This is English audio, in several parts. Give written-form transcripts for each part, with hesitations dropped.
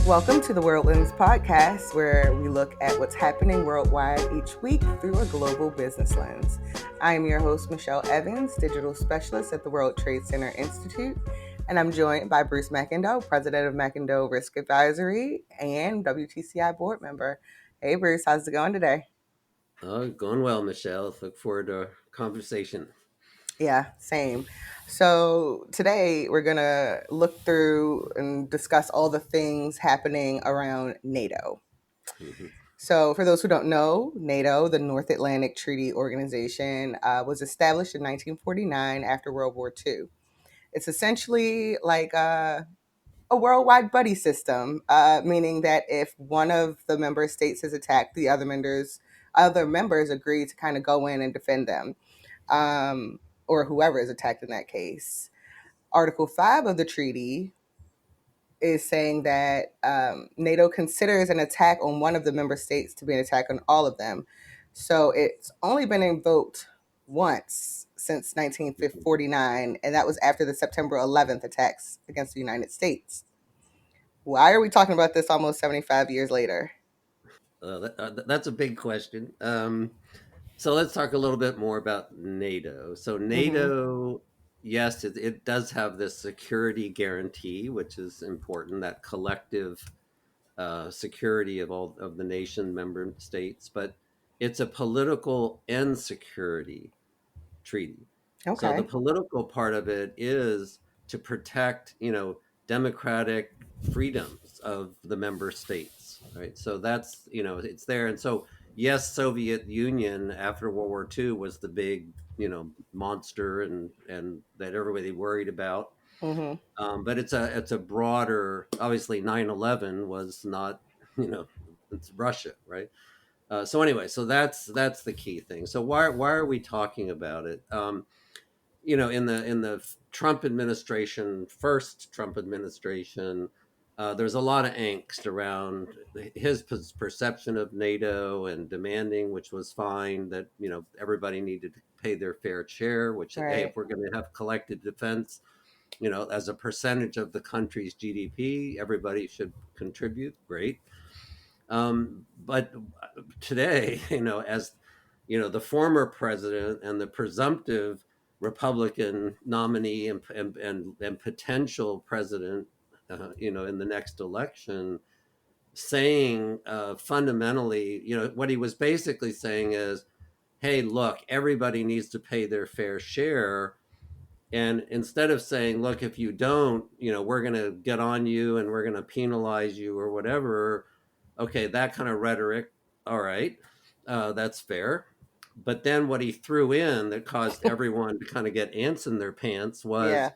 Welcome to the Worldlands podcast, where we look at what's happening worldwide each week through a global business lens. I am your host, Michelle Evans, digital specialist at the World Trade Center Institute, and I'm joined by Bruce McIndoe, president of McIndoe Risk Advisory and WTCI board member. Hey, Bruce, how's it going today? Going well, Michelle. Look forward to our conversation. Yeah, same. So today we're going to look through and discuss all the things happening around NATO. Mhm. So, for those who don't know, NATO, the North Atlantic Treaty Organization, was established in 1949 after World War II. It's essentially like a worldwide buddy system, meaning that if one of the member states is attacked, the other members agree to kind of go in and defend them, um, or whoever is attacked in that case. Article 5 of the treaty is saying that NATO considers an attack on one of the member states to be an attack on all of them. So it's only been invoked once since Mhm. 1949, and that was after the September 11th attacks against the United States. Why are we talking about this almost 75 years later? That's a big question. So let's talk a little bit more about NATO. So Hmm. NATO, yes, it does have this security guarantee, which is important. That collective security of all of the nation member states, but it's a political and security treaty. So the Okay. political part of it is to protect, democratic freedoms of the member states, right? So that's, it's there. And so, yes, Soviet Union after World War II was the big, monster and that everybody worried about. Hmm. But it's a broader. Obviously, 9/11 was not, you know, it's Russia, right? So anyway, so that's the key thing. So why are we talking about it? In the Trump administration, first Trump administration, there's a lot of angst around his perception of NATO and demanding, which was fine, that everybody needed to pay their fair share. Which, hey, if Right. we're going to have collective defense, as a percentage of the country's GDP, everybody should contribute. Great. But today, as the former president and the presumptive Republican nominee and potential president, in the next election, saying fundamentally, what he was basically saying is, hey, look, everybody needs to pay their fair share. And instead of saying, look, if you don't, we're going to get on you and we're going to penalize you or whatever. Okay, that kind of rhetoric. All right, that's fair. But then what he threw in that caused everyone to kind of get ants in their pants was, Yeah.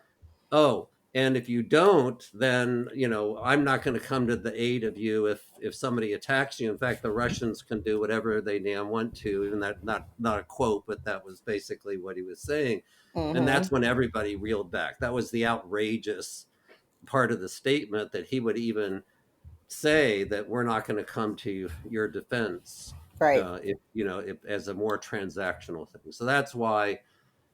oh, and if you don't, then I'm not going to come to the aid of you if somebody attacks you. In fact, the Russians can do whatever they damn want to. Even that, not a quote, but that was basically what he was saying. And Hmm. that's when everybody reeled back. That was the outrageous part of the statement, that he would even say that we're not going to come to your defense, Right. if as a more transactional thing. So that's why.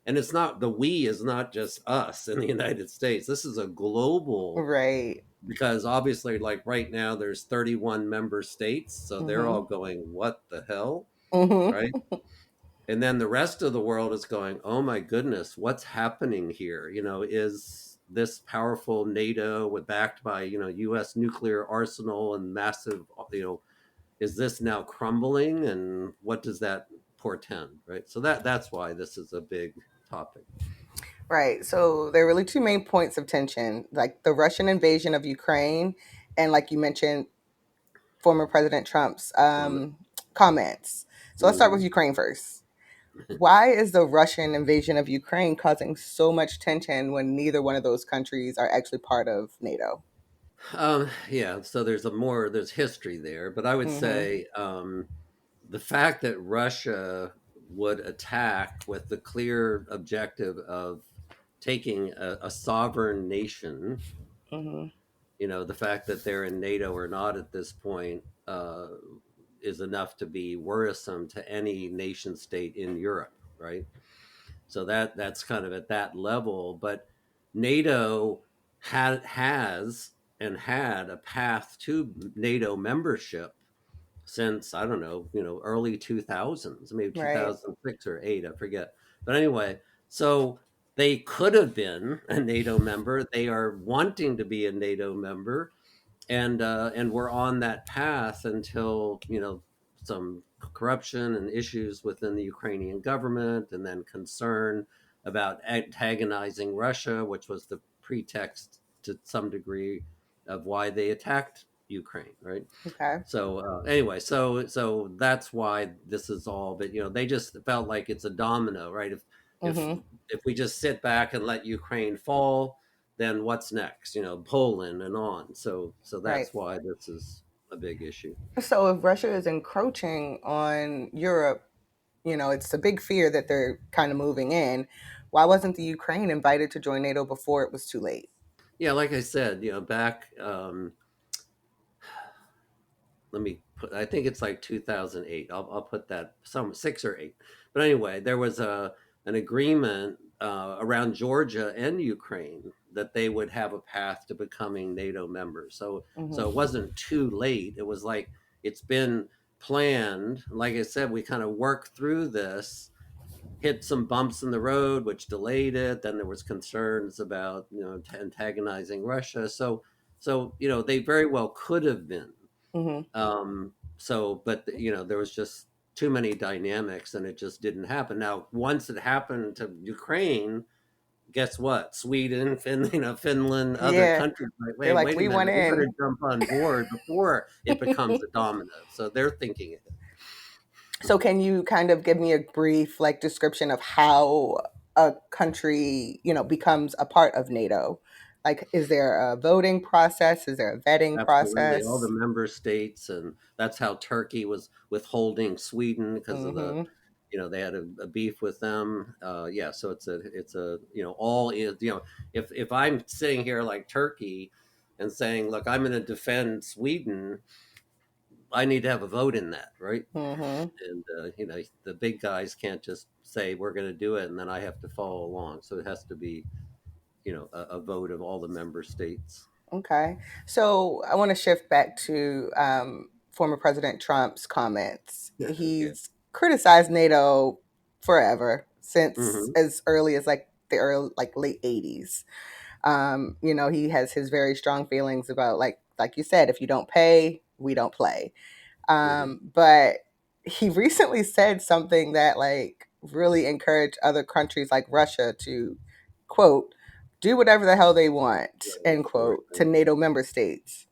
And it's not, the we is not just us in the United States. This is a global, Right. because obviously, like right now, there's 31 member states, so they're all Hmm. going, "What the hell?" Hmm. Right? And then the rest of the world is going, "Oh my goodness, what's happening here? Is this powerful NATO, with backed by U.S. nuclear arsenal and massive, is this now crumbling, and what does that portend?" Right? So that's why this is a big topic. Right. So there are really two main points of tension, like the Russian invasion of Ukraine, and like you mentioned, former President Trump's comments. So let's start with Mhm. Ukraine first. Why is the Russian invasion of Ukraine causing so much tension when neither one of those countries are actually part of NATO? Yeah, so there's history there, but I would Hmm. say, the fact that Russia would attack with the clear objective of taking a sovereign nation, Hmm. the fact that they're in NATO or not at this point, is enough to be worrisome to any nation state in Europe, right? So that's kind of at that level. But NATO has and had a path to NATO membership since, I don't know, early 2000s, maybe Right. 2006 or 8, I forget. But anyway, so they could have been a NATO member. They are wanting to be a NATO member, and we're on that path until some corruption and issues within the Ukrainian government, and then concern about antagonizing Russia, which was the pretext to some degree of why they attacked Ukraine, right? Okay. So anyway, so that's why this is all. But they just felt like it's a domino, right? If Mm-hmm. if we just sit back and let Ukraine fall, then what's next? Poland and on. So Right. that's why this is a big issue. So if Russia is encroaching on Europe, it's a big fear that they're kind of moving in. Why wasn't the Ukraine invited to join NATO before it was too late? Yeah, like I said, back. Let me put. I think it's like 2008. I'll put that some 6 or 8. But anyway, there was a an agreement around Georgia and Ukraine that they would have a path to becoming NATO members. So it Mm-hmm. wasn't too late. It was like it's been planned. Like I said, we kind of worked through this, hit some bumps in the road, which delayed it. Then there was concerns about antagonizing Russia. So they very well could have been. Mm-hmm. But there was just too many dynamics, and it just didn't happen. Now, once it happened to Ukraine, guess what? Sweden, Finland, other Yeah. countries like, They're wait, like, wait a we went minute, we better in. jump on board before it becomes a domino. So they're thinking it. So can you kind of give me a brief like description of how a country, becomes a part of NATO? Like, is there a voting process? Is there a vetting Absolutely, all the process? member states, and that's how Turkey was withholding Sweden because of the, Mm-hmm. they had a beef with them. Yeah, so it's a all is if I'm sitting here like Turkey and saying, look, I'm going to defend Sweden, I need to have a vote in that, right? Mm-hmm. And the big guys can't just say we're going to do it and then I have to follow along. So it has to be a vote of all the member states. Okay. So I want to shift back to former President Trump's comments. Okay. He's criticized NATO forever, since Hmm. as early as like the early, like late 80s. He has his very strong feelings about like you said, if you don't pay, we don't play. Hmm. But he recently said something that like really encouraged other countries like Russia to quote do whatever the hell they want Right, end that's very quote to good. NATO member states.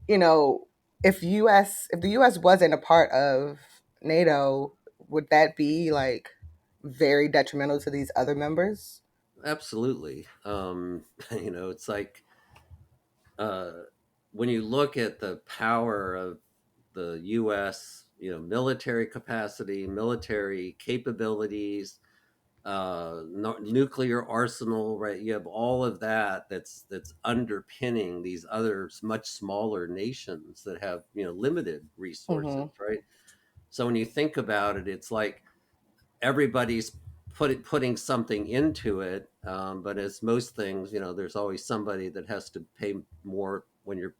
You know, if the US wasn't a part of NATO, would that be like very detrimental to these other members? Absolutely. It's like uh, when you look at the power of the U.S., military capacity, military capabilities, nuclear arsenal, right? You have all of that that's underpinning these other much smaller nations that have limited resources, Mm-hmm. right? So when you think about it, it's like everybody's putting something into it. But as most things, there's always somebody that has to pay more when you're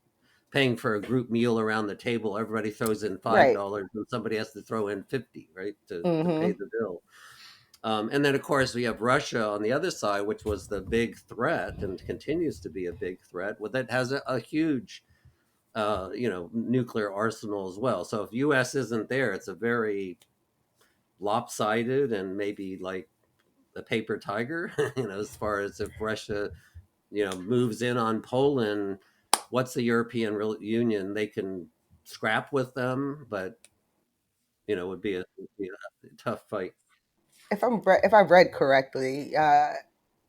paying for a group meal around the table. Everybody throws in Right. $5, and somebody has to throw in 50, right, to pay Mm-hmm. the bill. And then, of course, we have Russia on the other side, which was the big threat and continues to be a big threat. Well, that has a huge, nuclear arsenal as well. So if U.S. isn't there, it's a very lopsided and maybe like a paper tiger, as far as if Russia, moves in on Poland, what's the European Union? They can scrap with them, but, it would be a tough fight. If I've read correctly,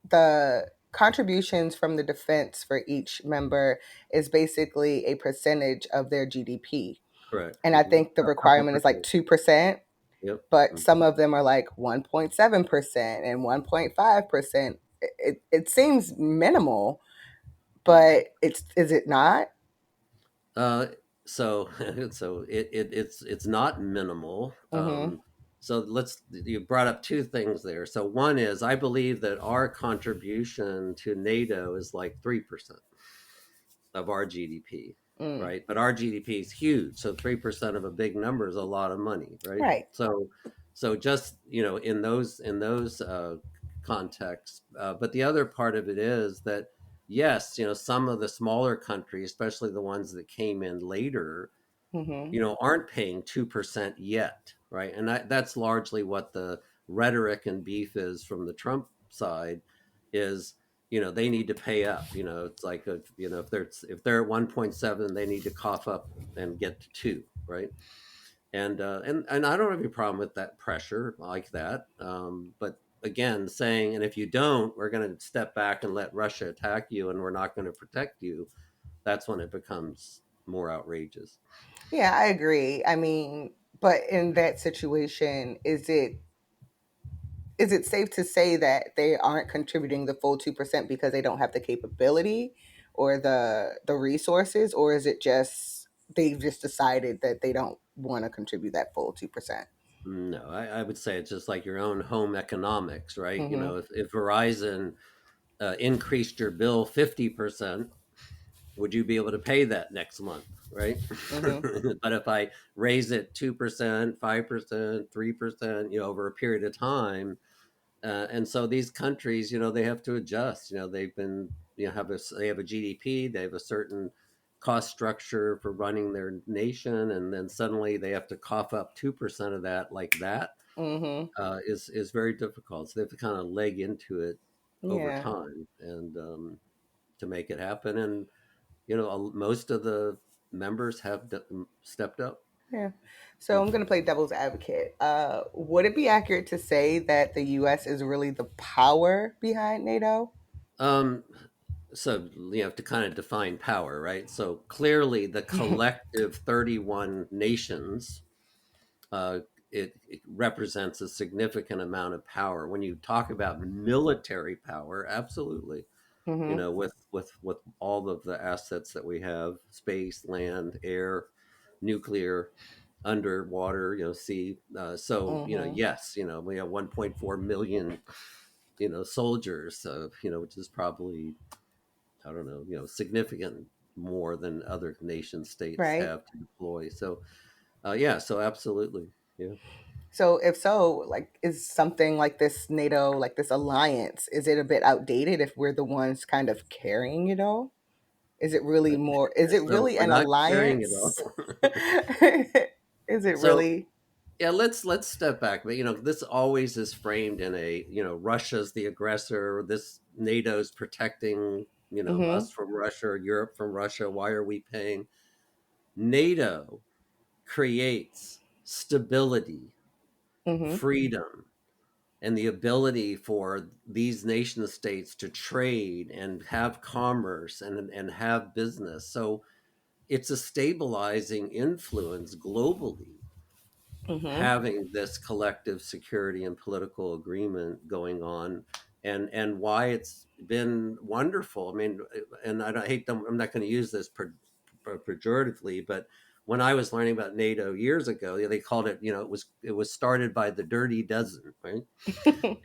the contributions from the defense for each member is basically a percentage of their GDP. Correct. And I Hmm. think the A couple requirement is like percent. 2%, Yep. but some Hmm. of them are like 1.7% and 1.5%. It seems minimal, but is it not? Uh, so it's not minimal. Mm-hmm. So you brought up two things there. So one is I believe that our contribution to NATO is like 3%. of our GDP, Mm. right? But our GDP is huge, so 3% of a big number is a lot of money, right? Right. So just in those contexts. But the other part of it is that yes, some of the smaller countries, especially the ones that came in later, Mm-hmm. aren't paying 2% yet, right? And that's largely what the rhetoric and beef is from the Trump side is, they need to pay up. It's like, if they're at 1.7, they need to cough up and get to 2, right? And I don't have any problem with that pressure like that. But again, saying, and if you don't, we're going to step back and let Russia attack you, and we're not going to protect you. That's when it becomes more outrageous. Yeah, I agree. I mean, but in that situation, is it safe to say that they aren't contributing the full 2% because they don't have the capability or the resources, or is it just they've just decided that they don't want to contribute that full 2%? No, I would say it's just like your own home economics, right? Mm-hmm. If Verizon increased your bill 50%, would you be able to pay that next month, right? Mm-hmm. But if I raise it 2%, 5%, 3%, over a period of time, and so these countries, they have to adjust. They've been, they have a GDP, they have a certain cost structure for running their nation, and then suddenly they have to cough up 2% of that like that Mm-hmm. is very difficult. So they have to kind of leg into it over Yeah. time and to make it happen. And most of the members have stepped up. Yeah. So I'm going to play devil's advocate. Would it be accurate to say that the U.S. is really the power behind NATO? Um, so you have to kind of define power, right? So clearly, the collective 31 nations, uh, it represents a significant amount of power. When you talk about military power, absolutely. Mm-hmm. With all of the assets that we have, space, land, air, nuclear, underwater, sea. So Mm-hmm. yes, we have 1.4 million, soldiers, which is probably, I don't know, significant more than other nation states Right. have to deploy. So yeah, so absolutely, yeah. So if so, like, is something like this NATO, like this alliance, is it a bit outdated if we're the ones kind of carrying it all? Is it really more? Is it So really we're an not carrying it all. alliance? Is it So really? yeah, let's step back. But this always is framed in a Russia's the aggressor. This NATO's protecting Mm-hmm. us from Russia or Europe from Russia. Why are we paying? NATO creates stability, Mm-hmm. freedom, and the ability for these nation states to trade and have commerce and have business. So it's a stabilizing influence globally, Mm-hmm. having this collective security and political agreement going on, and why it's been wonderful. I mean, and I don't hate them. I'm not going to use this pejoratively, but when I was learning about NATO years ago, they called it, it was started by the Dirty Dozen, right?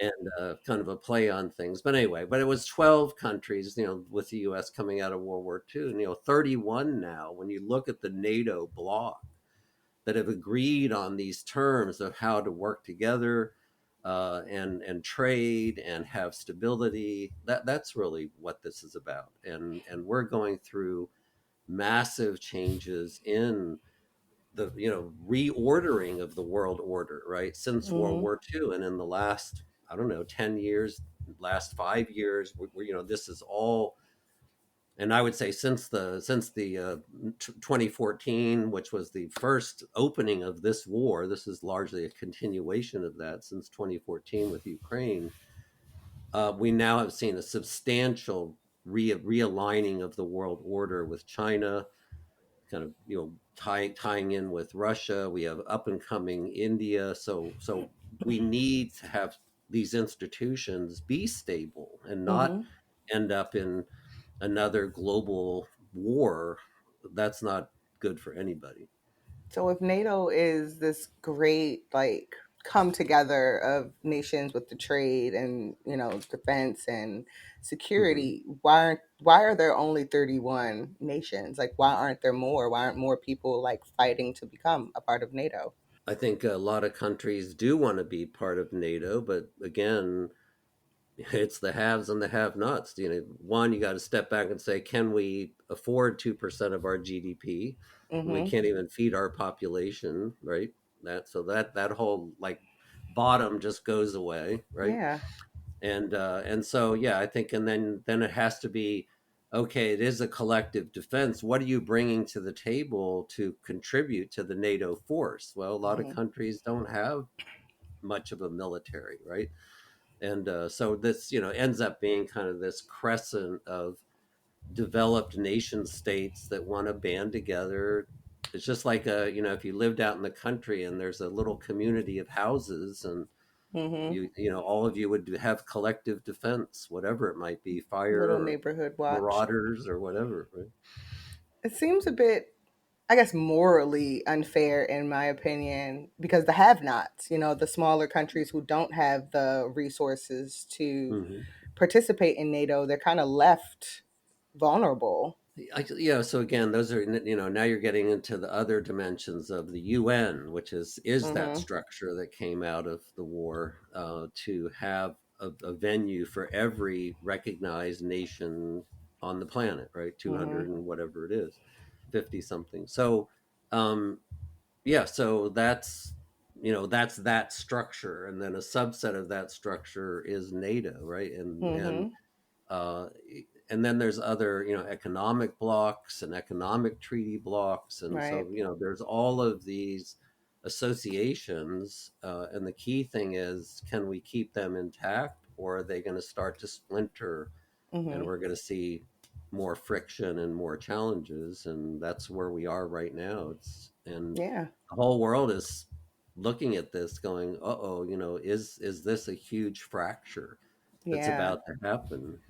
And kind of a play on things. But anyway, but it was 12 countries, with the U.S. coming out of World War II, and 31 now. When you look at the NATO bloc, that have agreed on these terms of how to work together and trade and have stability. That's really what this is about. And we're going through massive changes in the reordering of the world order, right, since World Mm-hmm. War II, and in the last, I don't know, 10 years, last 5 years, this is all. And I would say since the 2014, which was the first opening of this war, this is largely a continuation of that since 2014 with Ukraine. We now have seen a substantial realigning of the world order with China, kind of tying in with Russia. We have up and coming India. So we need to have these institutions be stable and not Mm-hmm. end up in another global war. That's not good for anybody. So if NATO is this great, like, come together of nations with the trade and defense and Hmm. security, why are there only 31 nations? Like, why aren't there more? Why aren't more people like fighting to become a part of NATO? I think a lot of countries do want to be part of NATO, but again, it's the haves and the have-nots. One, you got to step back and say, can we afford 2% of our GDP? We Mm-hmm. can't even feed our population, right? That whole like bottom just goes away, right? Yeah. And so yeah, I think, and then it has to be, okay, it is a collective defense. What are you bringing to the table to contribute to the NATO force? Well, a lot of Mm-hmm. countries don't have much of a military, right? And so this ends up being kind of this crescent of developed nation states that want to band together. It's just like if you lived out in the country and there's a little community of houses, and Mm-hmm. all of you would have collective defense, whatever it might be, fire Little or neighborhood watch. marauders or whatever, right? It seems a bit, I guess, morally unfair, in my opinion, because the have nots, the smaller countries who don't have the resources to Hmm. participate in NATO, they're kind of left vulnerable. So again, those are, now you're getting into the other dimensions of the UN, which is that Mm-hmm. structure that came out of the war, to have a venue for every recognized nation on the planet, right? Mm-hmm. 200 and whatever it is, 50 something. So um, yeah, so that's that structure, and then a subset of that structure is NATO, right? Mm-hmm. Uh, and then there's other, economic blocks and economic treaty blocks, and Right. so there's all of these associations, and the key thing is, can we keep them intact, or are they going to start to splinter, and Mm-hmm. we're going to see more friction and more challenges, and that's where we are right now. And Yeah. the whole world is looking at this going, uh-oh, is this a huge fracture that's Yeah. about to happen?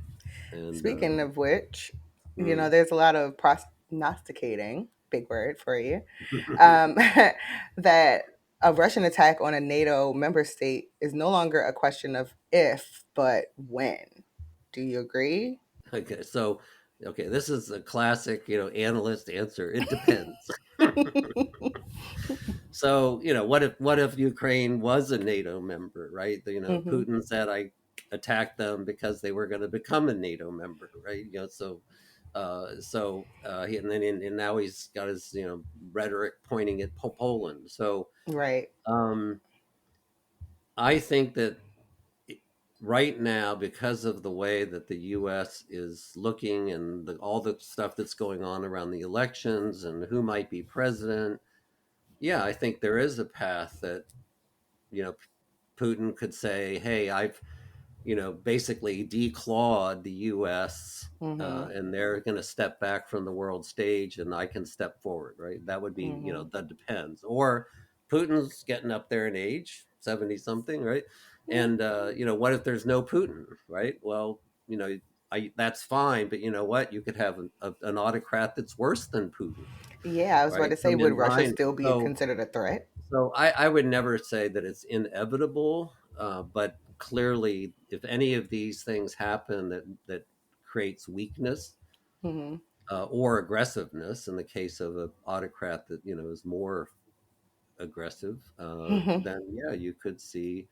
And Speaking of which, mm, there's a lot of prognosticating, big word for you, that a Russian attack on a NATO member state is no longer a question of if, but when. Do you agree? okay, so okay, this is a classic, analyst answer. It depends. So, what if Ukraine was a NATO member, right? Hmm. Putin said, I attacked them because they were going to become a NATO member, right? And now he's got his rhetoric pointing at Poland. So Right. um, I think that right now, because of the way that the U.S. is looking, and all the stuff that's going on around the elections and who might be president, yeah, I think there is a path that you know Putin could say, "Hey, I've basically declawed the U.S. Hmm. And they're going to step back from the world stage, and I can step forward." Right? That would be, Hmm. that depends. Or Putin's getting up there in age, 70 something, right? And what if there's no Putin, right? Well, that's fine, but you know what? You could have an autocrat that's worse than Putin, Yeah, I was about right? to say, Come would in Russia behind. still be So considered a threat? I would never say that it's inevitable, but clearly, if any of these things happen that creates weakness, Hmm. or aggressiveness, in the case of an autocrat that is more aggressive, then yeah, you could see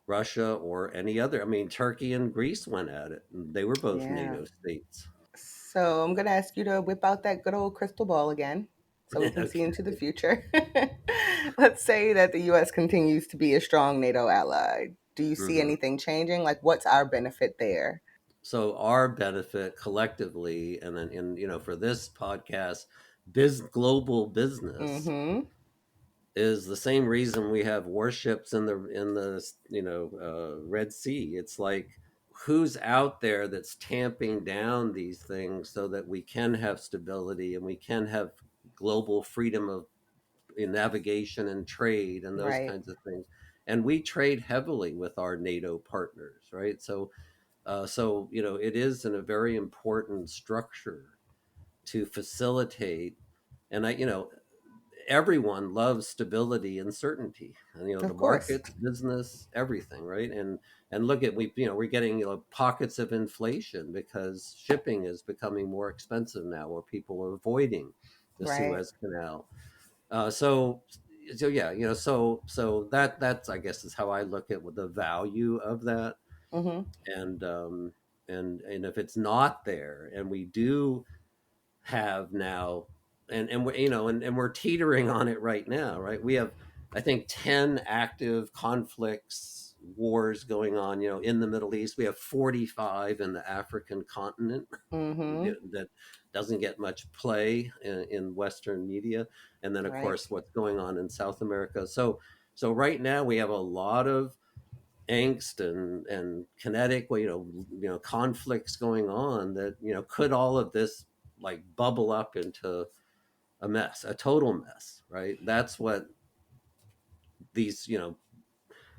Russia or any other. I mean, Turkey and Greece went at it. And they were both Yeah. NATO states. So I'm going to ask you to whip out that good old crystal ball again so we can see Okay. into the future. Let's say that the US continues to be a strong NATO ally. Do you see Mhm. anything changing? Like, what's our benefit there? So our benefit collectively, and then for this podcast, global business Mm-hmm. is the same reason we have warships in the Red Sea. It's like, who's out there that's tamping down these things so that we can have stability and we can have global freedom of navigation and trade and those Right. kinds of things. And we trade heavily with our NATO partners, right? So it is in a very important structure to facilitate. And everyone loves stability and certainty, and the Of course. markets, business, everything, right? And look at, we're getting pockets of inflation because shipping is becoming more expensive now, where people are avoiding the Right. Suez Canal. So yeah, that's, I guess, is how I look at the value of that. Mm-hmm. And um and and if it's not there, and we do have now, and we're, and we're teetering on it right now, right? We have, I think, 10 active conflicts, wars going on, in the Middle East. We have 45 in the African continent Mm-hmm. that doesn't get much play in Western media. And then, of Right. course, what's going on in South America. So right now we have a lot of angst and kinetic, well, conflicts going on, that, could all of this like bubble up into a mess, a total mess, right? That's what these,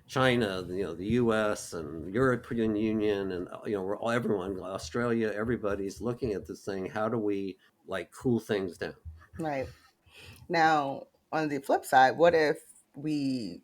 China, the US and European Union, and, everyone, Australia, everybody's looking at this thing. How do we like cool things down? Right. Now, on the flip side, what if we,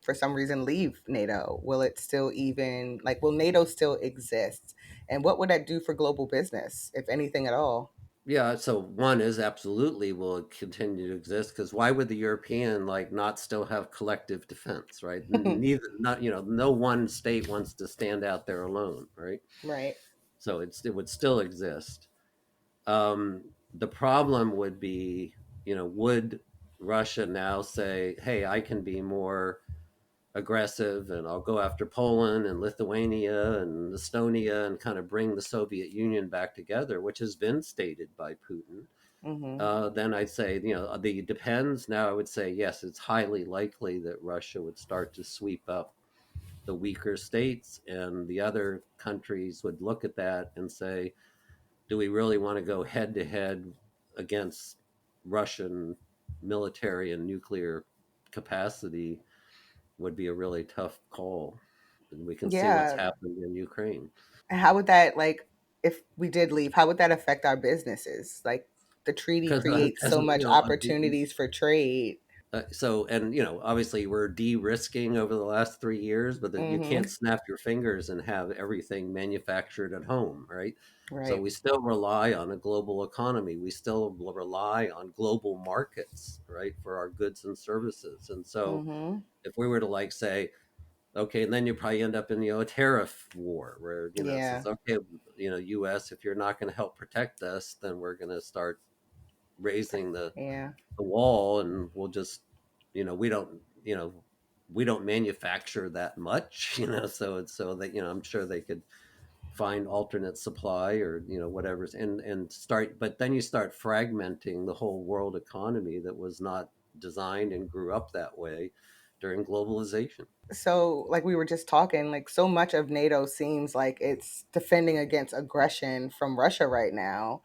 for some reason leave NATO? Will it still even, like, will NATO still exist? And what would that do for global business, if anything at all? Yeah, so one is, absolutely will continue to exist, because why would the European like not still have collective defense, right? Neither, not, no one state wants to stand out there alone, right? Right. So it would still exist. The problem would be, would Russia now say, "Hey, I can be more aggressive, and I'll go after Poland and Lithuania and Estonia, and kind of bring the Soviet Union back together," which has been stated by Putin. Mm-hmm. Then I'd say, the depends. Now I would say yes, it's highly likely that Russia would start to sweep up the weaker states, and the other countries would look at that and say, do we really want to go head to head against Russian military and nuclear capacity? Would be a really tough call. And we can see what's Yeah. happened in Ukraine. And how would that, like, if we did leave, how would that affect our businesses? Like, the treaty Because creates so much opportunities for trade. and obviously we're de-risking over the last 3 years, but that you Mm-hmm. can't snap your fingers and have everything manufactured at home, right? So Right. we still rely on a global economy. We still rely on global markets, right, for our goods and services. And so Mm-hmm. if we were to like say, okay, and then you probably end up in, a tariff war where, it says, Yeah. okay, US, if you're not going to help protect us, then we're going to start raising Yeah. the wall, and we'll just, we don't manufacture that much, so it's, so that, I'm sure they could find alternate supply, or whatever's, and start, but then you start fragmenting the whole world economy that was not designed and grew up that way during globalization. So, like we were just talking, like so much of NATO seems like it's defending against aggression from Russia right now.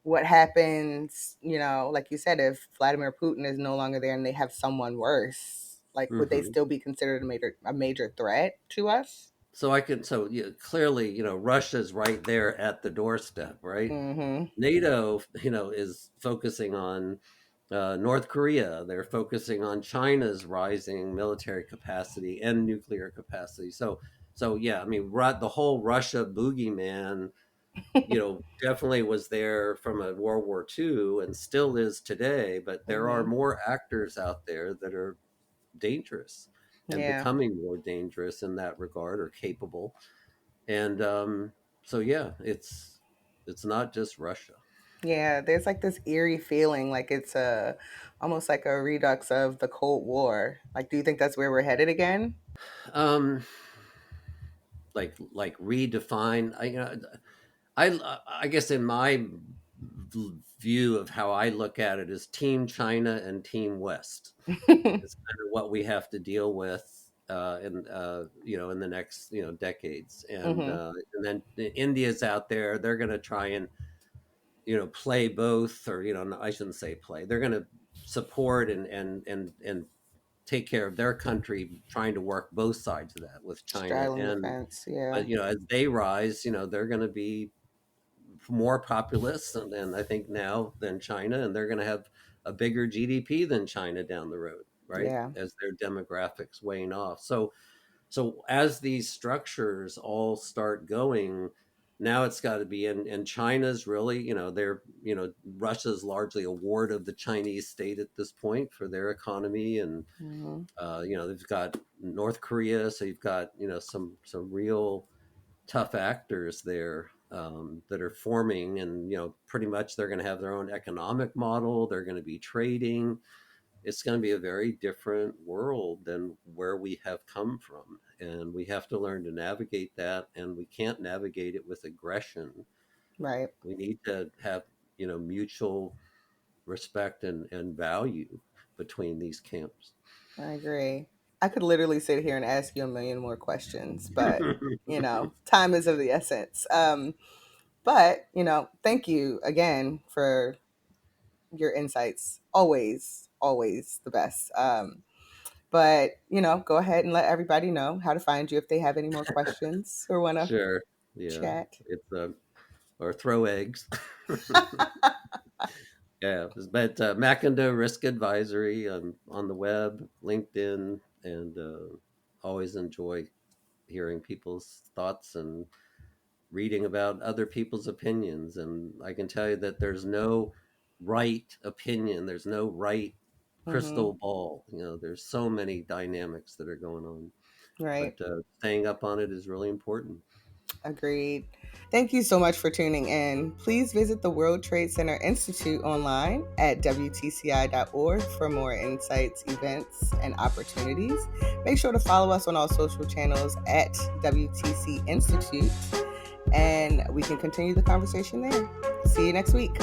What happens, like you said, if Vladimir Putin is no longer there and they have someone worse? Like, would they Hmm. still be considered a major threat to us? So I can, so yeah, clearly, Russia's right there at the doorstep, right? Mm-hmm. NATO, is focusing on North Korea. They're focusing on China's rising military capacity and nuclear capacity. So yeah, I mean, the whole Russia boogeyman, definitely was there from a World War II and still is today. But there are Mm-hmm. more actors out there that are dangerous and Yeah. becoming more dangerous in that regard, or capable. And so yeah, it's not just Russia. Yeah. There's like this eerie feeling like it's almost like a redux of the Cold War. Like, do you think that's where we're headed again? Um, like redefine. I guess in my view of how I look at it is Team China and Team West. It's kind of what we have to deal with in the next decades, Mm-hmm. and then India's out there. They're going to try and play both, or no, I shouldn't say play. They're going to support and take care of their country, trying to work both sides of that with China. Straddling the And fence. Yeah. but as they rise, they're going to be more populous, and I think now, than China, and they're going to have a bigger GDP than China down the road, right? Yeah. As their demographics wane off. So as these structures all start going, now it's got to be and China's really, they're, Russia's largely a ward of the Chinese state at this point for their economy. And Hmm. they've got North Korea, so you've got, some real tough actors there, that are forming. And pretty much they're going to have their own economic model, they're going to be trading. It's going to be a very different world than where we have come from, and we have to learn to navigate that. And we can't navigate it with aggression. Right. We need to have, mutual respect and value between these camps. I agree. I could literally sit here and ask you a million more questions, but time is of the essence. But thank you again for your insights. Always, always the best. But go ahead and let everybody know how to find you if they have any more questions or want to Sure. Yeah. chat. It's or throw eggs. Yeah, but Macinda Risk Advisory on the web, LinkedIn, and always enjoy hearing people's thoughts and reading about other people's opinions. And I can tell you that there's no right opinion, there's no right Hmm. crystal ball. There's so many dynamics that are going on, Right. but staying up on it is really important. Agreed. Thank you so much for tuning in. Please visit the World Trade Center Institute online at WTCI.org for more insights, events, and opportunities. Make sure to follow us on all social channels at WTC Institute, and we can continue the conversation there. See you next week.